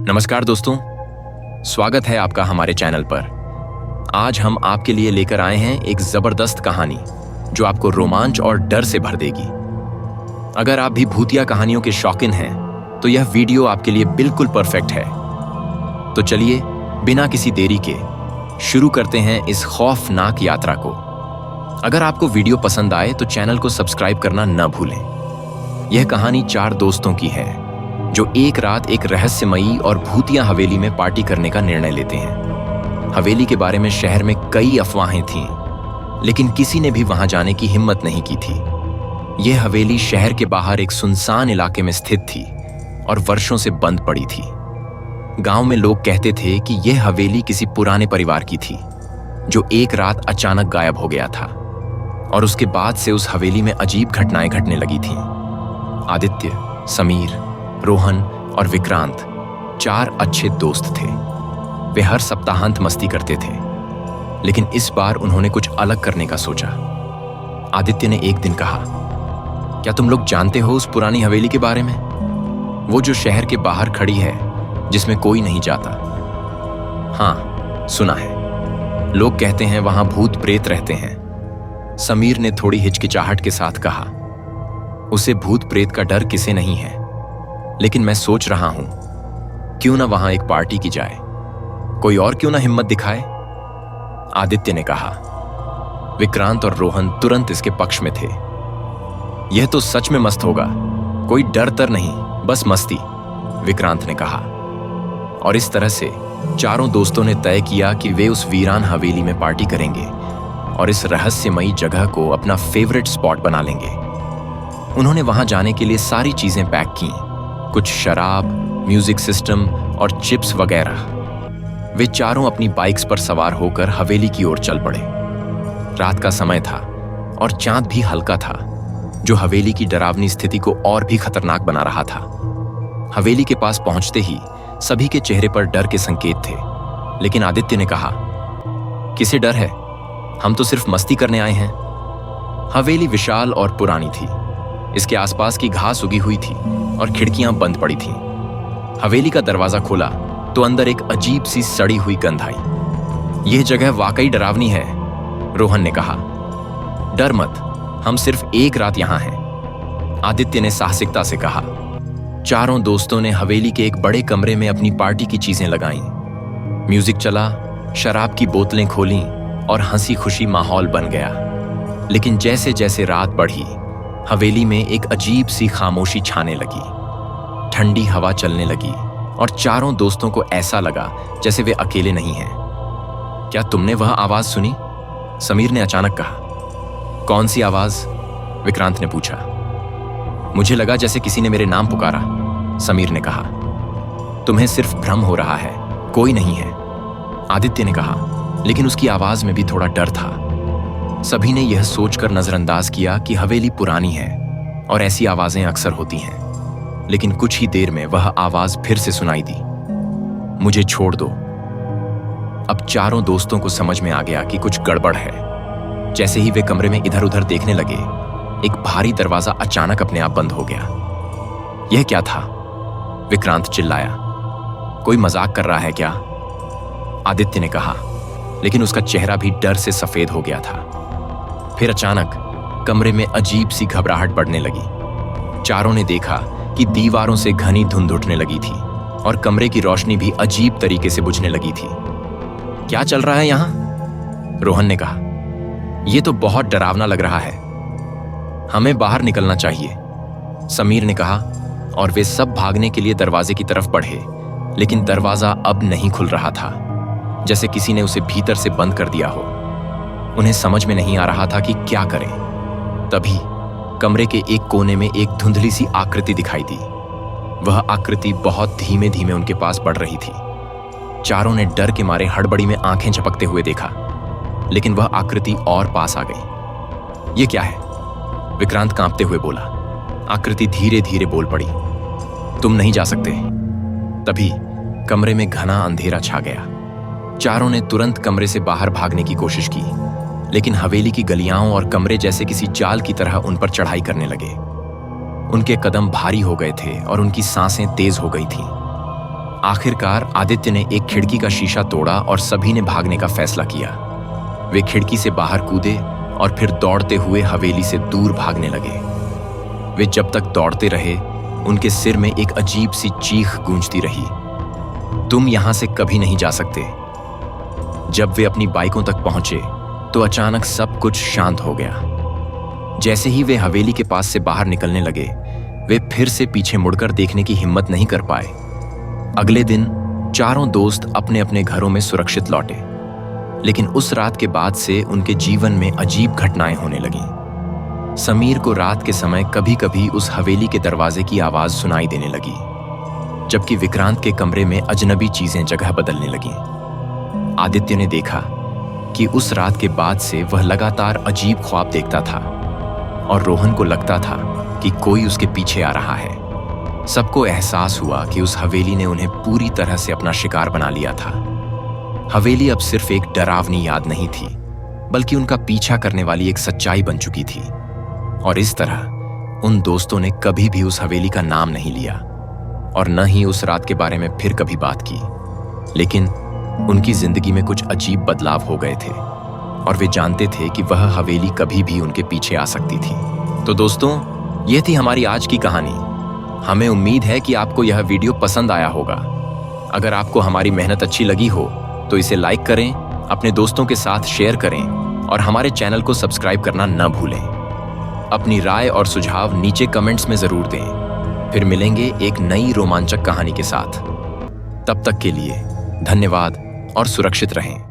नमस्कार दोस्तों, स्वागत है आपका हमारे चैनल पर। आज हम आपके लिए लेकर आए हैं एक जबरदस्त कहानी जो आपको रोमांच और डर से भर देगी। अगर आप भी भूतिया कहानियों के शौकीन हैं तो यह वीडियो आपके लिए बिल्कुल परफेक्ट है। तो चलिए बिना किसी देरी के शुरू करते हैं इस खौफनाक यात्रा को। अगर आपको वीडियो पसंद आए तो चैनल को सब्सक्राइब करना न भूलें। यह कहानी 4 दोस्तों की है जो एक रात एक रहस्यमयी और भूतिया हवेली में पार्टी करने का निर्णय लेते हैं। हवेली के बारे में शहर में कई अफवाहें थीं, लेकिन किसी ने भी वहां जाने की हिम्मत नहीं की थी। यह हवेली शहर के बाहर एक सुनसान इलाके में स्थित थी और वर्षों से बंद पड़ी थी। गांव में लोग कहते थे कि यह हवेली किसी पुराने परिवार की थी जो एक रात अचानक गायब हो गया था, और उसके बाद से उस हवेली में अजीब घटनाएं घटने लगी थीं। आदित्य, समीर, रोहन और विक्रांत 4 अच्छे दोस्त थे। वे हर सप्ताहांत मस्ती करते थे, लेकिन इस बार उन्होंने कुछ अलग करने का सोचा। आदित्य ने एक दिन कहा, क्या तुम लोग जानते हो उस पुरानी हवेली के बारे में? वो जो शहर के बाहर खड़ी है, जिसमें कोई नहीं जाता। हाँ, सुना है। लोग कहते हैं वहां भूत प्रेत रहते हैं। समीर ने थोड़ी हिचकिचाहट के साथ कहा, उसे भूत प्रेत का डर किसे नहीं है, लेकिन मैं सोच रहा हूं क्यों ना वहां एक पार्टी की जाए। कोई और क्यों ना हिम्मत दिखाए? आदित्य ने कहा। विक्रांत और रोहन तुरंत इसके पक्ष में थे। यह तो सच में मस्त होगा, कोई डर तर नहीं, बस मस्ती, विक्रांत ने कहा। और इस तरह से चारों दोस्तों ने तय किया कि वे उस वीरान हवेली में पार्टी करेंगे और इस रहस्यमयी जगह को अपना फेवरेट स्पॉट बना लेंगे। उन्होंने वहां जाने के लिए सारी चीजें पैक की, कुछ शराब, म्यूजिक सिस्टम और चिप्स वगैरह। वे चारों अपनी बाइक्स पर सवार होकर हवेली की ओर चल पड़े। रात का समय था और चांद भी हल्का था, जो हवेली की डरावनी स्थिति को और भी खतरनाक बना रहा था। हवेली के पास पहुंचते ही सभी के चेहरे पर डर के संकेत थे, लेकिन आदित्य ने कहा, किसे डर है? हम तो सिर्फ मस्ती करने आए हैं। हवेली विशाल और पुरानी थी। इसके आसपास की घास उगी हुई थी और खिड़कियां बंद पड़ी थीं। हवेली का दरवाजा खोला तो अंदर एक अजीब सी सड़ी हुई गंध आई। यह जगह वाकई डरावनी है, रोहन ने कहा। डर मत, हम सिर्फ एक रात यहां हैं, आदित्य ने साहसिकता से कहा। चारों दोस्तों ने हवेली के एक बड़े कमरे में अपनी पार्टी की चीजें लगाईं। म्यूजिक चला, शराब की बोतलें खोलीं और हंसी खुशी माहौल बन गया। लेकिन जैसे जैसे रात बढ़ी, हवेली में एक अजीब सी खामोशी छाने लगी। ठंडी हवा चलने लगी और चारों दोस्तों को ऐसा लगा जैसे वे अकेले नहीं हैं। क्या तुमने वह आवाज सुनी? समीर ने अचानक कहा। कौन सी आवाज? विक्रांत ने पूछा। मुझे लगा जैसे किसी ने मेरे नाम पुकारा, समीर ने कहा। तुम्हें सिर्फ भ्रम हो रहा है, कोई नहीं है, आदित्य ने कहा, लेकिन उसकी आवाज में भी थोड़ा डर था। सभी ने यह सोचकर नजरअंदाज किया कि हवेली पुरानी है और ऐसी आवाजें अक्सर होती हैं। लेकिन कुछ ही देर में वह आवाज फिर से सुनाई दी, मुझे छोड़ दो। अब चारों दोस्तों को समझ में आ गया कि कुछ गड़बड़ है। जैसे ही वे कमरे में इधर उधर देखने लगे, एक भारी दरवाजा अचानक अपने आप बंद हो गया। यह क्या था? विक्रांत चिल्लाया। कोई मजाक कर रहा है क्या? आदित्य ने कहा, लेकिन उसका चेहरा भी डर से सफेद हो गया था। फिर अचानक कमरे में अजीब सी घबराहट बढ़ने लगी। चारों ने देखा कि दीवारों से घनी धुंध उठने लगी थी और कमरे की रोशनी भी अजीब तरीके से बुझने लगी थी। क्या चल रहा है यहां? रोहन ने कहा। यह तो बहुत डरावना लग रहा है, हमें बाहर निकलना चाहिए, समीर ने कहा। और वे सब भागने के लिए दरवाजे की तरफ बढ़े, लेकिन दरवाजा अब नहीं खुल रहा था, जैसे किसी ने उसे भीतर से बंद कर दिया हो। उन्हें समझ में नहीं आ रहा था कि क्या करें। तभी कमरे के एक कोने में एक धुंधली सी आकृति दिखाई दी। वह आकृति बहुत धीमे धीमे उनके पास बढ़ रही थी। चारों ने डर के मारे हड़बड़ी में आंखें झपकते हुए देखा, लेकिन वह आकृति और पास आ गई। यह क्या है? विक्रांत कांपते हुए बोला। आकृति धीरे धीरे बोल पड़ी, तुम नहीं जा सकते। तभी कमरे में घना अंधेरा छा गया। चारों ने तुरंत कमरे से बाहर भागने की कोशिश की, लेकिन हवेली की गलियां और कमरे जैसे किसी जाल की तरह उन पर चढ़ाई करने लगे। उनके कदम भारी हो गए थे और उनकी सांसें तेज हो गई थीं। आखिरकार आदित्य ने एक खिड़की का शीशा तोड़ा और सभी ने भागने का फैसला किया। वे खिड़की से बाहर कूदे और फिर दौड़ते हुए हवेली से दूर भागने लगे। वे जब तक दौड़ते रहे, उनके सिर में एक अजीब सी चीख गूंजती रही, तुम यहां से कभी नहीं जा सकते। जब वे अपनी बाइकों तक पहुंचे तो अचानक सब कुछ शांत हो गया। जैसे ही वे हवेली के पास से बाहर निकलने लगे, वे फिर से पीछे मुड़कर देखने की हिम्मत नहीं कर पाए। अगले दिन चारों दोस्त अपने अपने घरों में सुरक्षित लौटे, लेकिन उस रात के बाद से उनके जीवन में अजीब घटनाएं होने लगीं। समीर को रात के समय कभी कभी उस हवेली के दरवाजे की आवाज सुनाई देने लगी, जबकि विक्रांत के कमरे में अजनबी चीजें जगह बदलने लगीं। आदित्य ने देखा कि उस रात के बाद से वह लगातार अजीब ख्वाब देखता था और रोहन को लगता था कि कोई उसके पीछे आ रहा है। सबको एहसास हुआ कि उस हवेली ने उन्हें पूरी तरह से अपना शिकार बना लिया था। हवेली अब सिर्फ एक डरावनी याद नहीं थी, बल्कि उनका पीछा करने वाली एक सच्चाई बन चुकी थी। और इस तरह उन दोस्तों ने कभी भी उस हवेली का नाम नहीं लिया और न ही उस रात के बारे में फिर कभी बात की। लेकिन उनकी जिंदगी में कुछ अजीब बदलाव हो गए थे और वे जानते थे कि वह हवेली कभी भी उनके पीछे आ सकती थी। तो दोस्तों, यह थी हमारी आज की कहानी। हमें उम्मीद है कि आपको यह वीडियो पसंद आया होगा। अगर आपको हमारी मेहनत अच्छी लगी हो तो इसे लाइक करें, अपने दोस्तों के साथ शेयर करें और हमारे चैनल को सब्सक्राइब करना न भूलें। अपनी राय और सुझाव नीचे कमेंट्स में जरूर दें। फिर मिलेंगे एक नई रोमांचक कहानी के साथ। तब तक के लिए धन्यवाद और सुरक्षित रहें।